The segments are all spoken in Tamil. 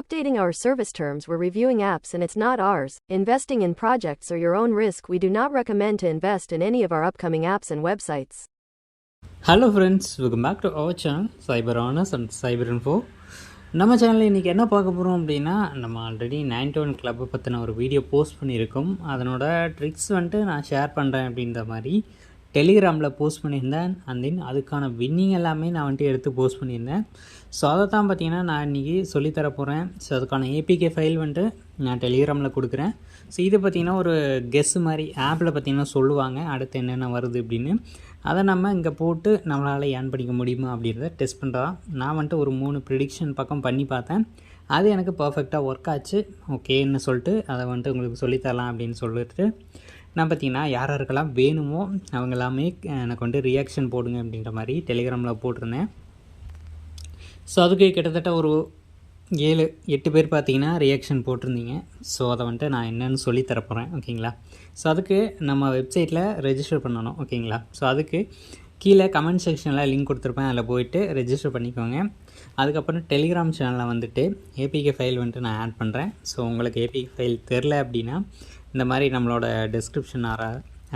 updating our service terms, we're reviewing apps and it's not ours. Investing in projects are your own risk. We do not recommend to invest in any of our upcoming apps and websites. Hello friends, welcome back to our channel Cyber Honest and Cyber Info. நம்ம சேனலில் இன்றைக்கி என்ன பார்க்க போகிறோம் அப்படின்னா, நம்ம ஆல்ரெடி 91 கிளப்பை பற்றின ஒரு வீடியோ போஸ்ட் பண்ணியிருக்கோம். அதனோட ட்ரிக்ஸ் வந்துட்டு நான் ஷேர் பண்ணுறேன் அப்படின்ற மாதிரி டெலிகிராமில் போஸ்ட் பண்ணியிருந்தேன். அண்ட் தென் அதுக்கான வின்னிங் எல்லாமே நான் வந்துட்டு எடுத்து போஸ்ட் பண்ணியிருந்தேன். ஸோ அதை தான் பார்த்திங்கன்னா நான் இன்றைக்கி சொல்லித்தர போகிறேன். ஸோ அதுக்கான ஏபிகே ஃபைல் வந்துட்டு நான் டெலிகிராமில் கொடுக்குறேன். ஸோ இது பார்த்திங்கன்னா ஒரு கெஸ் மாதிரி ஆப்பில் பார்த்திங்கன்னா சொல்லுவாங்க அடுத்து என்னென்ன வருது அப்படின்னு. அதை நம்ம இங்கே போட்டு நம்மளால் ஏர்ன் பண்ணிக்க முடியுமா அப்படின்றத டெஸ்ட் பண்ணுறோம். நான் வந்துட்டு ஒரு 3 ப்ரிடிக்ஷன் பக்கம் பண்ணி பார்த்தேன். அது எனக்கு பர்ஃபெக்டாக ஒர்க் ஆச்சு. ஓகேன்னு சொல்லிட்டு அதை வந்துட்டு உங்களுக்கு சொல்லித்தரலாம் அப்படின்னு சொல்லிட்டு நான் பார்த்திங்கன்னா யாருக்கெல்லாம் வேணுமோ அவங்க எல்லாமே எனக்கு வந்துட்டு ரியாக்ஷன் போடுங்க அப்படின்ற மாதிரி டெலிகிராமில் போட்டிருந்தேன். ஸோ அதுக்கு கிட்டத்தட்ட ஒரு 7-8 பேர் பார்த்திங்கன்னா ரியாக்ஷன் போட்டிருந்தீங்க. ஸோ அதை வந்துட்டு நான் என்னென்னு சொல்லி தரப்போகிறேன். ஓகேங்களா? ஸோ அதுக்கு நம்ம வெப்சைட்டில் ரெஜிஸ்டர் பண்ணணும். ஓகேங்களா? ஸோ அதுக்கு கீழே கமெண்ட் செக்ஷனில் லிங்க் கொடுத்துருப்பேன். அதில் போய்ட்டு ரெஜிஸ்டர் பண்ணிக்கோங்க. அதுக்கப்புறம் டெலிகிராம் சேனலில் வந்துட்டு ஏபிகே ஃபைல் வந்துட்டு நான் ஆட் பண்ணுறேன். ஸோ உங்களுக்கு ஏபிகே ஃபைல் தெரில அப்படின்னா இந்த மாதிரி நம்மளோட டிஸ்கிரிப்ஷன்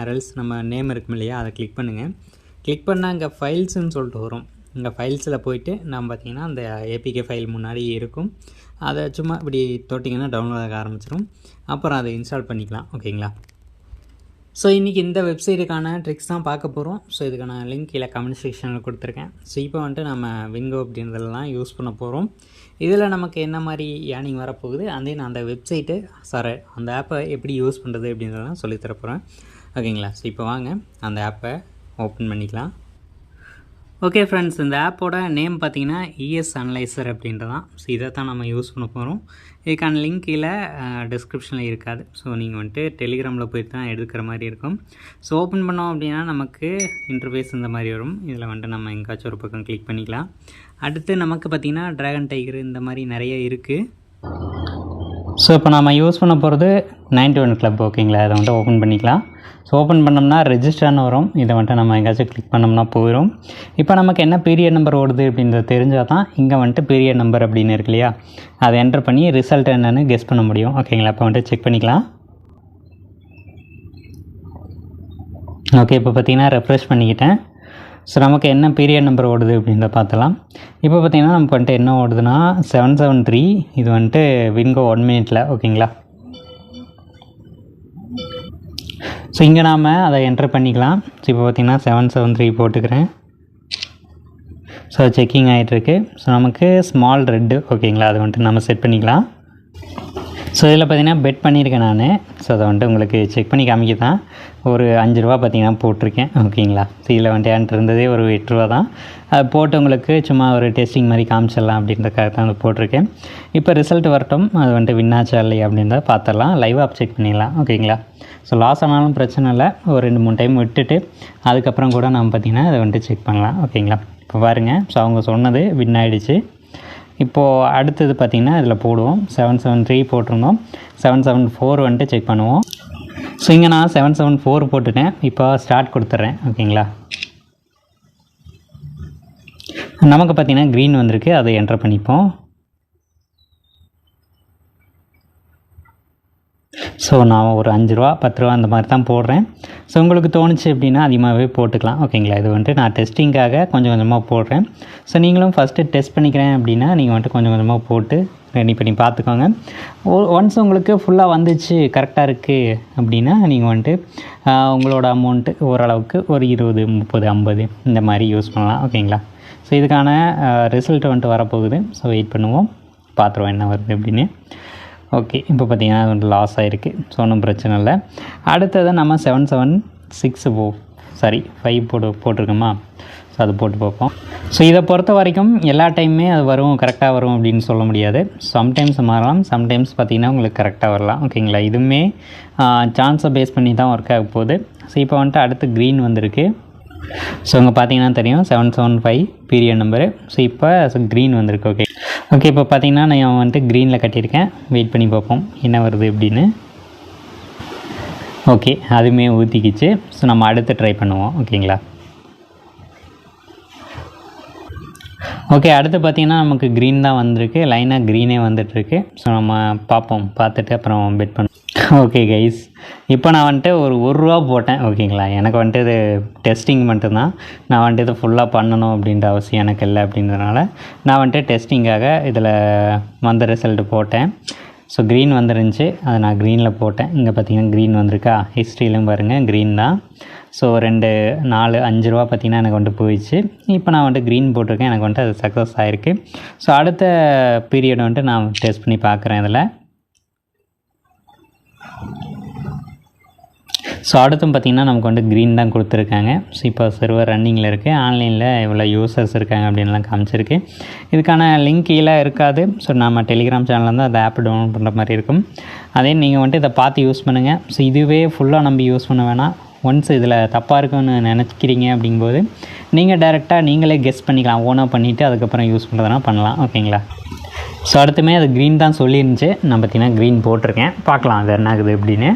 அரல்ஸ் நம்ம நேம் இருக்கும் இல்லையா, அதை கிளிக் பண்ணுங்கள். கிளிக் பண்ணால் இங்கே ஃபைல்ஸுன்னு சொல்லிட்டு வரும். இங்கே ஃபைல்ஸில் போய்ட்டு நம்ம பார்த்திங்கன்னா அந்த ஏபிகே ஃபைல் முன்னாடி இருக்கும். அதை சும்மா இப்படி தொட்டிங்கன்னா டவுன்லோட் ஆக ஆரம்பிச்சிடும். அப்புறம் அதை இன்ஸ்டால் பண்ணிக்கலாம். ஓகேங்களா? ஸோ இன்றைக்கி இந்த வெப்சைட்டுக்கான ட்ரிக்ஸ் தான் பார்க்க போகிறோம். ஸோ இதுக்கான லிங்க் கீழே கமெண்ட் செக்ஷனில் கொடுத்துருக்கேன். ஸோ இப்போ வந்துட்டு நம்ம விங்கோ அப்படின்றதெல்லாம் யூஸ் பண்ண போகிறோம். இதில் நமக்கு என்ன மாதிரி ஏர்னிங் வரப்போகுது, அந்த வெப்சைட்டு அந்த ஆப்பை எப்படி யூஸ் பண்ணுறது அப்படின்றதான் சொல்லித்தர போகிறேன். ஓகேங்களா? ஸோ இப்போ வாங்க அந்த ஆப்பை ஓப்பன் பண்ணிக்கலாம். ஓகே ஃப்ரெண்ட்ஸ், இந்த ஆப்போட நேம் பார்த்திங்கன்னா இஎஸ் அனலைசர் அப்படின்றதான். ஸோ இதை தான் நம்ம யூஸ் பண்ண போகிறோம். இதுக்கான லிங்க் கீழே டிஸ்கிரிப்ஷனில் இருக்காது. ஸோ நீங்கள் வந்துட்டு டெலிகிராமில் போய்ட்டு தான் எடுக்கிற மாதிரி இருக்கும். ஸோ ஓப்பன் பண்ணோம் அப்படின்னா நமக்கு இன்டர்ஃபேஸ் இந்த மாதிரி வரும். இதில் வந்துட்டு நம்ம எங்கேயாச்சும் ஒரு பக்கம் கிளிக் பண்ணிக்கலாம். அடுத்து நமக்கு பார்த்திங்கன்னா ட்ராகன் டைகர் இந்த மாதிரி நிறைய இருக்குது. ஸோ இப்போ நம்ம யூஸ் பண்ண போகிறது 91 கிளப். ஓகேங்களா? இதை வந்துட்டு ஓப்பன் பண்ணிக்கலாம். ஸோ ஓப்பன் பண்ணோம்னா ரெஜிஸ்டர்னு வரும். இதை வந்துட்டு நம்ம எங்கேயாச்சும் கிளிக் பண்ணோம்னா போயிடும். இப்போ நமக்கு என்ன பீரியட் நம்பர் ஓடுது அப்படின்றத தெரிஞ்சால் தான் இங்கே வந்துட்டு பீரியட் நம்பர் அப்படின்னு இருக்கு இல்லையா, அதை என்டர் பண்ணி ரிசல்ட் என்னென்னு கெஸ் பண்ண முடியும். ஓகேங்களா? இப்போ வந்துட்டு செக் பண்ணிக்கலாம். ஓகே, இப்போ பார்த்திங்கன்னா ரெஃப்ரெஷ் பண்ணிக்கிட்டேன். ஸோ நமக்கு என்ன பீரியட் நம்பர் ஓடுது அப்படின்றத பார்த்தலாம். இப்போ பார்த்திங்கன்னா நமக்கு வந்துட்டு என்ன ஓடுதுன்னா 773. இது வந்துட்டு விங்கோ 1 மினிட்டில். ஓகேங்களா? ஸோ இங்கே நாம் அதை என்டர் பண்ணிக்கலாம். ஸோ இப்போ பார்த்திங்கன்னா 773 போட்டுக்கிறேன். ஸோ செக்கிங் ஆகிட்டுருக்கு. ஸோ நமக்கு ஸ்மால் ரெட்டு. ஓகேங்களா? அதை வந்துட்டு நம்ம செட் பண்ணிக்கலாம். ஸோ இதில் பார்த்திங்கன்னா பெட் பண்ணியிருக்கேன் நான். ஸோ அதை வந்துட்டு உங்களுக்கு செக் பண்ணி காமிக்க தான் ஒரு 5 ரூபா பார்த்திங்கன்னா போட்டிருக்கேன். ஓகேங்களா? ஸோ இதில் வந்துட்டு என்கிட்ட இருந்ததே ஒரு 8 ரூபா தான். அது போட்டு உங்களுக்கு சும்மா ஒரு டெஸ்டிங் மாதிரி காமிச்சிடலாம் அப்படின்றதுக்காக தான் அது போட்டிருக்கேன். இப்போ ரிசல்ட் வரட்டும், அது வந்துட்டு வின்னாச்சா இல்லையா அப்படின்றத பார்த்துடலாம். லைவ் ஆப் செக் பண்ணிடலாம். ஓகேங்களா? ஸோ லாஸ் ஆனாலும் பிரச்சனை இல்லை. ஒரு 2-3 டைம் விட்டுட்டு அதுக்கப்புறம் கூட நம்ம பார்த்திங்கன்னா அதை வந்துட்டு செக் பண்ணலாம். ஓகேங்களா? இப்போ பாருங்கள். ஸோ அவங்க சொன்னது வின் ஆகிடுச்சு. இப்போது அடுத்தது பார்த்திங்கன்னா இதில் போடுவோம். 773 போட்டிருந்தோம். 774 வந்துட்டு செக் பண்ணுவோம். ஸோ இங்கே நான் 774 போட்டுட்டேன். இப்போ ஸ்டார்ட் கொடுத்துட்றேன். ஓகேங்களா? நமக்கு பார்த்திங்கன்னா க்ரீன் வந்திருக்கு. அதை என்டர் பண்ணிப்போம். ஸோ நான் ஒரு 5 ரூபா 10 ரூபா அந்த மாதிரி தான் போடுறேன். ஸோ உங்களுக்கு தோணுச்சு அப்படின்னா அதிகமாகவே போட்டுக்கலாம். ஓகேங்களா? இது வந்துட்டு நான் டெஸ்டிங்காக கொஞ்சம் கொஞ்சமாக போடுறேன். ஸோ நீங்களும் ஃபஸ்ட்டு டெஸ்ட் பண்ணிக்கிறேன் அப்படின்னா நீங்கள் வந்துட்டு கொஞ்சம் கொஞ்சமாக போட்டு ரெடி பண்ணி பார்த்துக்கோங்க. ஒன்ஸ் உங்களுக்கு ஃபுல்லாக வந்துச்சு கரெக்டாக இருக்குது அப்படின்னா நீங்கள் வந்துட்டு உங்களோட அமௌண்ட்டு ஓரளவுக்கு ஒரு 20, 30, 50 இந்த மாதிரி யூஸ் பண்ணலாம். ஓகேங்களா? ஸோ இதுக்கான ரிசல்ட் வந்துட்டு வரப்போகுது. ஸோ வெயிட் பண்ணுவோம், பார்த்துருவோம் என்ன வருது அப்படின்னு. ஓகே, இப்போ பார்த்திங்கன்னா அது வந்து லாஸ் ஆகிருக்கு. ஸோ ஒன்றும் பிரச்சனை இல்லை. அடுத்தது நம்ம 5 போட்டிருக்கோமா? ஸோ அது போட்டு பார்ப்போம். ஸோ இதை பொறுத்த வரைக்கும் எல்லா டைமுமே அது வரும், கரெக்டாக வரும் அப்படின்னு சொல்ல முடியாது. சம்டைம்ஸ் மாறலாம், சம்டைம்ஸ் பார்த்திங்கன்னா உங்களுக்கு கரெக்டாக வரலாம். ஓகேங்களா? இதுவுமே சான்ஸை பேஸ் பண்ணி தான் ஒர்க் ஆக போகுது. ஸோ இப்போ வந்துட்டு அடுத்து க்ரீன் வந்திருக்கு. ஸோ இங்கே பார்த்தீங்கன்னா தெரியும் 775 பீரியட் நம்பரு. ஸோ இப்போ க்ரீன் வந்திருக்கு. ஓகே, இப்போ பார்த்தீங்கன்னா நான் வந்துட்டு க்ரீனில் கட்டியிருக்கேன். வெயிட் பண்ணி பார்ப்போம் என்ன வருது அப்படின்னு. ஓகே, அதுவுமே ஊற்றிக்கிச்சு. ஸோ நம்ம அடுத்து ட்ரை பண்ணுவோம். ஓகேங்களா? ஓகே, அடுத்து பார்த்திங்கன்னா நமக்கு க்ரீன் தான் வந்திருக்கு, லைனாக க்ரீனே வந்துட்டுருக்கு. ஸோ நம்ம பார்ப்போம், பார்த்துட்டு அப்புறம் பெட் பண்ணுவோம். ஓகே கைஸ், இப்போ நான் வந்துட்டு ஒரு ரூபா போட்டேன். ஓகேங்களா, எனக்கு வந்துட்டு இது டெஸ்டிங் மட்டும்தான். நான் வந்துட்டு இது ஃபுல்லாக பண்ணணும் அப்படின்ற அவசியம் எனக்கு இல்லை. அப்படின்றதுனால நான் வந்துட்டு டெஸ்டிங்காக இதில் வந்த ரிசல்ட்டு போட்டேன். ஸோ க்ரீன் வந்துருந்துச்சு, அதை நான் க்ரீனில் போட்டேன். இங்கே பார்த்திங்கன்னா க்ரீன் வந்திருக்கா, ஹிஸ்ட்ரியிலும் பாருங்கள் க்ரீன் தான். ஸோ 2, 4, 5 ரூபா பார்த்திங்கன்னா எனக்கு வந்துட்டு போயிடுச்சு. இப்போ நான் வந்துட்டு க்ரீன் போட்டிருக்கேன், எனக்கு வந்துட்டு அது சக்ஸஸ் ஆகிருக்கு. ஸோ அடுத்த பீரியட் வந்துட்டு நான் டெஸ்ட் பண்ணி பார்க்குறேன் இதில். ஸோ அடுத்தும் பார்த்திங்கன்னா நமக்கு வந்துட்டு க்ரீன் தான் கொடுத்துருக்காங்க. ஸோ இப்போ சர்வர் ரன்னிங்கில் இருக்குது, ஆன்லைனில் இவ்வளோ யூசர்ஸ் இருக்காங்க அப்படின்லாம் காமிச்சிருக்கு. இதுக்கான லிங்க் கீழே இருக்காது. ஸோ நம்ம டெலிகிராம் சேனலில் வந்து அந்த ஆப் டவுன்லோட் பண்ணுற மாதிரி இருக்கும். அதே நீங்கள் வந்துட்டு இதை பார்த்து யூஸ் பண்ணுங்கள். ஸோ இதுவே ஃபுல்லாக நம்பி யூஸ் பண்ண வேணாம். ஒன்ஸ் இதில் தப்பாக இருக்குன்னு நினச்சிக்கிறீங்க அப்படிங்கும்போது நீங்கள் டைரெக்டாக நீங்களே கெஸ் பண்ணிக்கலாம், ஓனாக பண்ணிவிட்டு அதுக்கப்புறம் யூஸ் பண்ணுறதுனா பண்ணலாம். ஓகேங்களா, ஸோ அடுத்துமே அது க்ரீன் தான் சொல்லியிருந்துச்சு. நான் பார்த்திங்கன்னா க்ரீன் போட்டிருக்கேன், பார்க்கலாம் அது என்ன ஆகுது அப்படின்னு.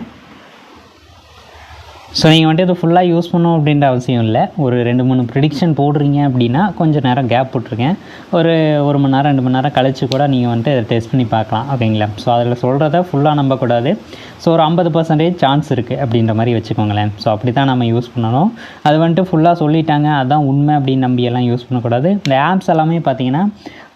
ஸோ நீங்கள் வந்துட்டு இது ஃபுல்லாக யூஸ் பண்ணணும் அப்படின்ற அவசியம் இல்லை. ஒரு 2-3 ப்ரிடிக்ஷன் போடுறீங்க அப்படின்னா கொஞ்சம் நேரம் கேப் போட்டிருக்கேன். ஒரு 1 மணி நேரம் 2 மணி நேரம் கழித்து கூட நீங்கள் வந்துட்டு இதை டெஸ்ட் பண்ணி பார்க்கலாம். ஓகேங்களா, ஸோ அதில் சொல்கிறத ஃபுல்லாக நம்பக்கூடாது. ஸோ ஒரு 50% சான்ஸ் இருக்குது அப்படின்ற மாதிரி வச்சுக்கோங்களேன். ஸோ அப்படி தான் நம்ம யூஸ் பண்ணணும். அது வந்துட்டு ஃபுல்லாக சொல்லிட்டாங்க அதுதான் உண்மை அப்படின்னு நம்பியெல்லாம் யூஸ் பண்ணக்கூடாது. இந்த ஆப்ஸ் எல்லாமே பார்த்திங்கன்னா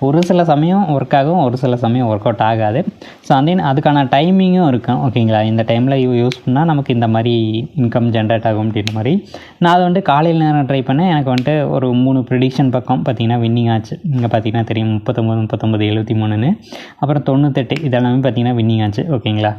ஒரு சில சமயம் ஒர்க் ஆகும், ஒரு சில சமயம் ஒர்க் அவுட் ஆகாது. ஸோ அதுக்கான டைமிங்கும் இருக்கும். ஓகேங்களா, இந்த டைமில் யூஸ் பண்ணால் நமக்கு இந்த மாதிரி இன்கம் ஜென்ரேட் ஆகும் அப்படின்ற மாதிரி. நான் அதை வந்துட்டு காலையில் நேரம் ட்ரை பண்ணேன். எனக்கு வந்துட்டு ஒரு 3 ப்ரிடிக்ஷன் பக்கம் பார்த்திங்கன்னா வின்னிங் ஆச்சு. இங்கே பார்த்திங்கன்னா தெரியும் 39, 73, அப்புறம் 98 இதெல்லாமே பார்த்திங்கன்னா வின்னிங் ஆச்சு. ஓகேங்களா,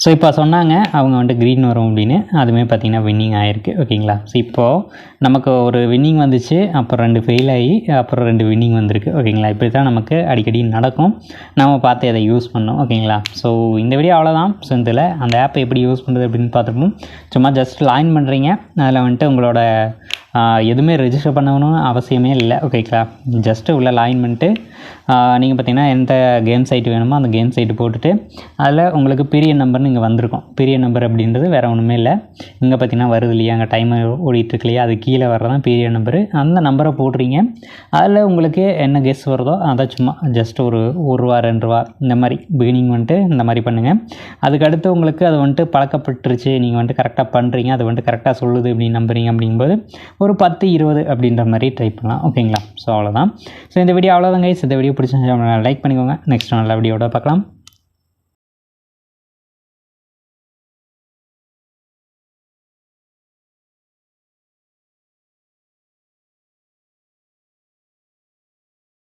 ஸோ இப்போ சொன்னாங்க அவங்க வந்துட்டு க்ரீன் வரும் அப்படின்னு, அதுவுமே பார்த்திங்கன்னா வின்னிங் ஆகிருக்கு. ஓகேங்களா, ஸோ இப்போது நமக்கு ஒரு வின்னிங் வந்துச்சு, அப்புறம் 2 ஃபெயில் ஆகி அப்புறம் 2 வின்னிங் வந்திருக்கு. ஓகேங்களா, இப்படி தான் நமக்கு அடிக்கடி நடக்கும், நம்ம பார்த்து அதை யூஸ் பண்ணோம். ஓகேங்களா, ஸோ இந்த வீடியோ அவ்வளோதான். ஸோ இதில் அந்த ஆப்பை எப்படி யூஸ் பண்ணுறது அப்படின்னு பார்த்துருப்போம். சும்மா ஜஸ்ட் லாகின் பண்ணுறீங்க, அதில் வந்துட்டு உங்களோட எதுவுமே ரெஜிஸ்டர் பண்ணணும்னு அவசியமே இல்லை. ஓகேங்களா, ஜஸ்ட்டு உள்ள லாகின் பண்ணிட்டு நீங்கள் பார்த்திங்கன்னா எந்த கேம் சைட்டு வேணுமோ அந்த கேம் சைட்டு போட்டுட்டு அதில் உங்களுக்கு பீரியட் நம்பர்னு இங்கே வந்திருக்கும். பீரியட் நம்பர் அப்படின்றது வேறு ஒன்றுமே இல்லை. இங்கே பார்த்திங்கன்னா வருது இல்லையா, அங்கே டைமர் ஓடிட்டுருக்கு இல்லையா, அது கீழே வர்றதான் பீரியட் நம்பரு. அந்த நம்பரை போடுறீங்க, அதில் உங்களுக்கு என்ன கெஸ் வருதோ அதை சும்மா ஜஸ்ட் ஒரு ரூபா 2 ரூபா இந்த மாதிரி பிகினிங் வந்துட்டு இந்த மாதிரி பண்ணுங்கள். அதுக்கடுத்து உங்களுக்கு அது வந்துட்டு பழக்கப்பட்டுருச்சு, நீங்கள் வந்துட்டு கரெக்டாக பண்ணுறீங்க, அது வந்துட்டு கரெக்டாக சொல்லுது அப்படின்னு நம்புறீங்க அப்படிங்கும்போது ஒரு 10, 20 அப்படின்ற மாதிரி ட்ரை பண்ணலாம். ஓகேங்களா, ஸோ அவ்வளோதான். ஸோ இந்த வீடியோ அவ்வளோதாங்க. இந்த வீடியோ பிடிச்சிருந்தா லைக் பண்ணிக்கோங்க. நெக்ஸ்ட் நல்ல வீடியோட பார்க்கலாம்.